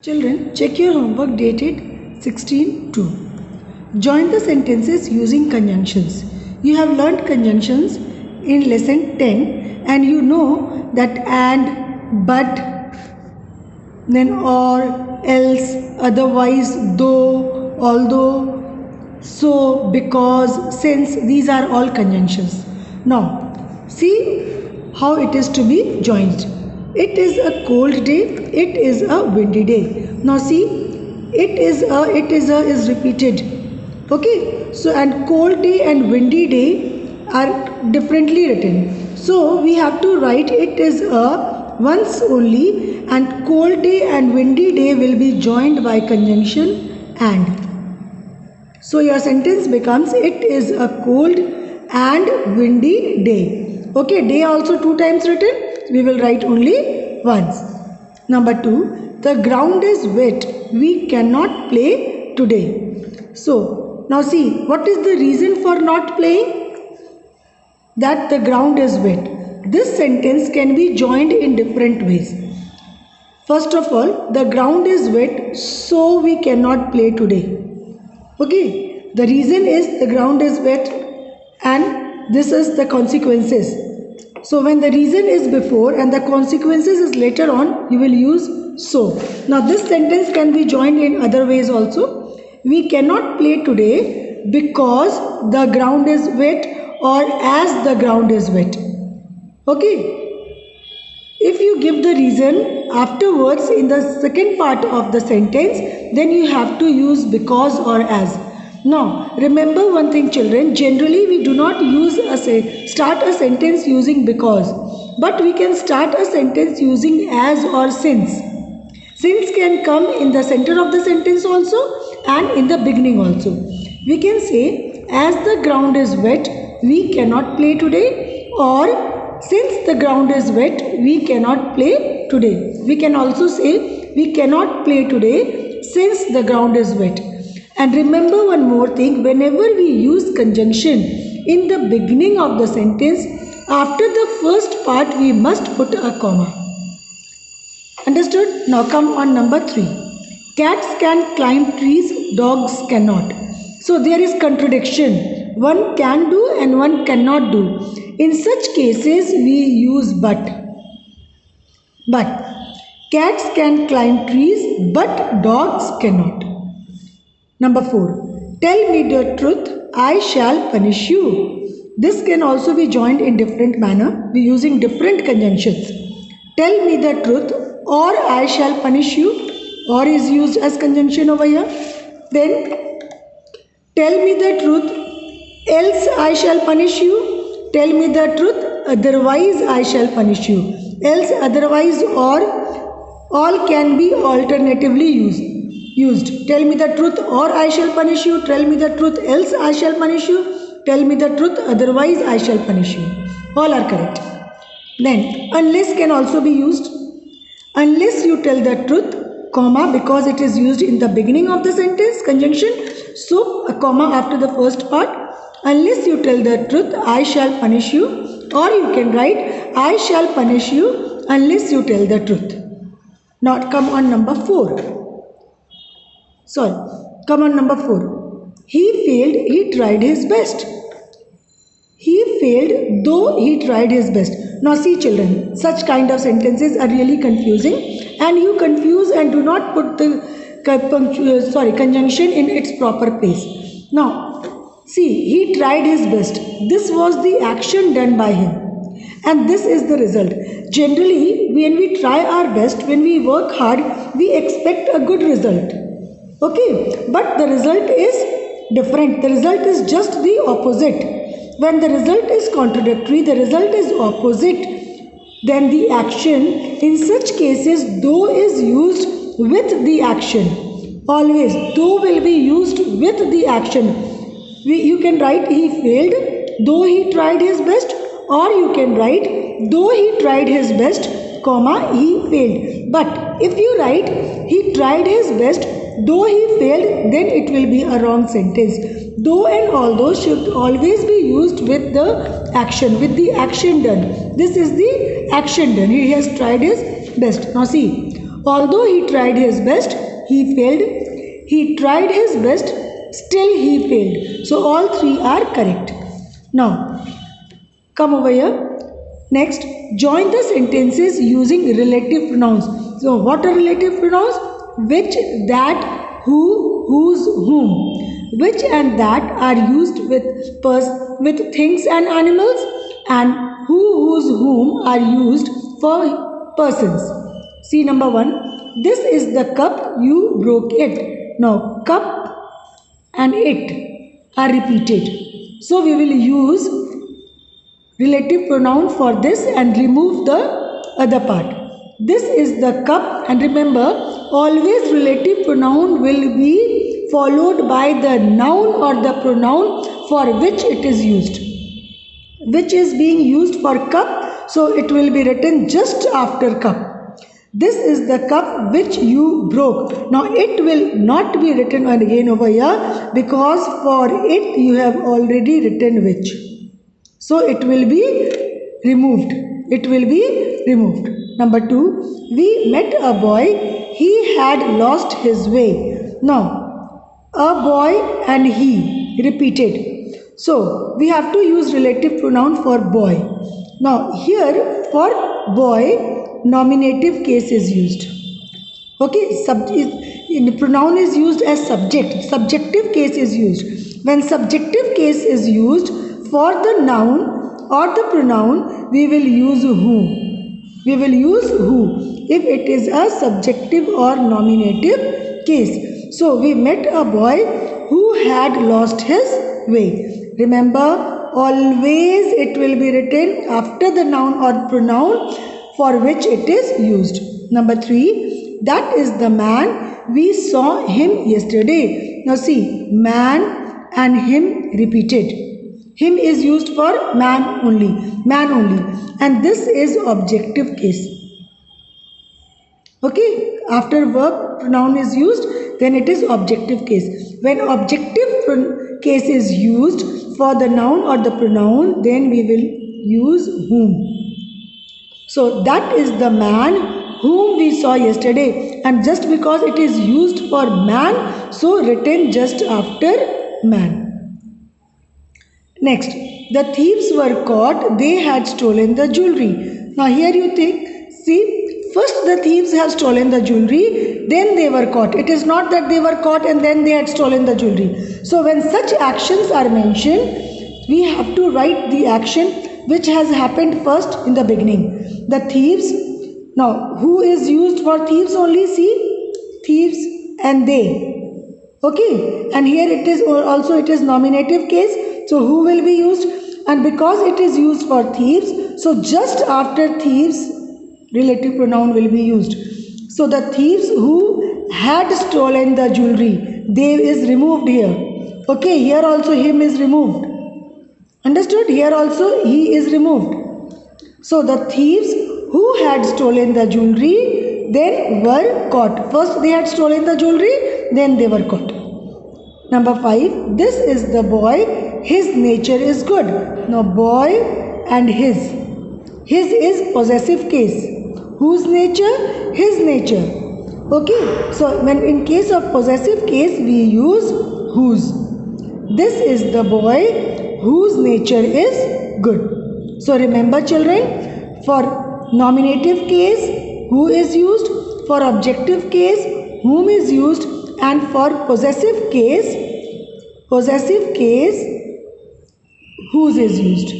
Children, check your homework dated 16/2. Join the sentences using conjunctions. You have learnt conjunctions in lesson 10 and you know that and, but, then or, else, otherwise, though, although, so, because, since. These are all conjunctions. Now, see how it is to be joined. It is a cold day. It is a windy day. Now see, it is is repeated. Okay. So and cold day and windy day are differently written. So we have to write it is a once only, and cold day and windy day will be joined by conjunction and. So your sentence becomes it is a cold and windy day. Okay, day also 2 times written. We will write only once. Number 2, the ground is wet. We cannot play today. So now see, what is the reason for not playing? That the ground is wet. This sentence can be joined in different ways. First of all, the ground is wet, so we cannot play today. Okay, the reason is the ground is wet and this is the consequences. So when the reason is before and the consequences is later on, you will use so. Now this sentence can be joined in other ways also. We cannot play today because the ground is wet or as the ground is wet. Okay. If you give the reason afterwards in the second part of the sentence, then you have to use because or as. Now, remember one thing children, generally we do not start a sentence using because, but we can start a sentence using as or since. Since can come in the center of the sentence also and in the beginning also. We can say, as the ground is wet, we cannot play today, or since the ground is wet, we cannot play today. We can also say, we cannot play today since the ground is wet. And remember one more thing, whenever we use conjunction in the beginning of the sentence, after the first part we must put a comma. Understood? Now come on number 3. Cats can climb trees, dogs cannot. So there is contradiction. One can do and one cannot do. In such cases we use but. But cats can climb trees but dogs cannot. Number 4. Tell me the truth, I shall punish you. This can also be joined in different manner. We using different conjunctions. Tell me the truth or I shall punish you, or is used as conjunction over here. Then tell me the truth, else I shall punish you. Tell me the truth, otherwise I shall punish you. Else, otherwise, or all can be alternatively used. Tell me the truth or I shall punish you. Tell me the truth, else I shall punish you. Tell me the truth, otherwise I shall punish you. All are correct. Then, unless can also be used. Unless you tell the truth, comma, because it is used in the beginning of the sentence, conjunction. So, a comma after the first part. Unless you tell the truth, I shall punish you. Or you can write, I shall punish you unless you tell the truth. Now, come on number 4. Come on number 4. He failed, he tried his best. He failed though he tried his best. Now see children, such kind of sentences are really confusing and you confuse and do not put the conjunction in its proper place. Now see, he tried his best. This was the action done by him and this is the result. Generally, when we try our best, when we work hard, we expect a good result. Okay, but the result is different. The result is just the opposite. When the result is contradictory, the result is opposite, then the action, in such cases, though is used with the action. Always, though will be used with the action. You can write he failed, though he tried his best, or you can write though he tried his best, comma, he failed. But if you write he tried his best, though he failed, then it will be a wrong sentence. Though and although should always be used with the action, with the action done. This is the action done. He has tried his best. Now see, Although he tried his best, he failed. He tried his best, still he failed. So all three are correct. Now, come over here. Next, join the sentences using relative pronouns. So, what are relative pronouns? Which, that, who, whose, whom. Which and that are used with things and animals, and who, whose, whom are used for persons. See number 1. This is the cup, you broke it. Now, cup and it are repeated. So, we will use relative pronoun for this and remove the other part. This is the cup, and remember, always relative pronoun will be followed by the noun or the pronoun for which it is used. Which is being used for cup, so it will be written just after cup. This is the cup which you broke. Now it will not be written again over here, because for it you have already written which. So it will be removed. It will be removed. Number 2, we met a boy. He had lost his way. Now, a boy and he repeated. So we have to use relative pronoun for boy. Now here for boy, nominative case is used. Okay, pronoun is used as subject. Subjective case is used. When subjective case is used, for the noun or the pronoun, we will use who. We will use who if it is a subjective or nominative case. So, we met a boy who had lost his way. Remember, always it will be written after the noun or pronoun for which it is used. Number 3, that is the man, we saw him yesterday. Now see, man and him repeated. Him is used for man only, and this is objective case. Okay, after verb pronoun is used, then it is objective case. When objective case is used for the noun or the pronoun, then we will use whom. So that is the man whom we saw yesterday, and just because it is used for man, so written just after man. Next, the thieves were caught, they had stolen the jewelry. Now here you think, see, first the thieves have stolen the jewelry, then they were caught. It is not that they were caught and then they had stolen the jewelry. So when such actions are mentioned, we have to write the action which has happened first in the beginning. The thieves, now who is used for thieves only? See, thieves and they. Okay, and here it is also it is nominative case. So who will be used? And because it is used for thieves, so just after thieves, relative pronoun will be used. So the thieves who had stolen the jewelry, they is removed here. Okay, here also him is removed. Understood? Here also he is removed. So the thieves who had stolen the jewelry, then were caught. First they had stolen the jewelry, then they were caught. Number 5, this is the boy, his nature is good. Now boy and his. His is possessive case. Whose nature? His nature. Okay, so when in case of possessive case, we use whose. This is the boy whose nature is good. So remember children, for nominative case, who is used? For objective case, whom is used? And for possessive case, whose is used.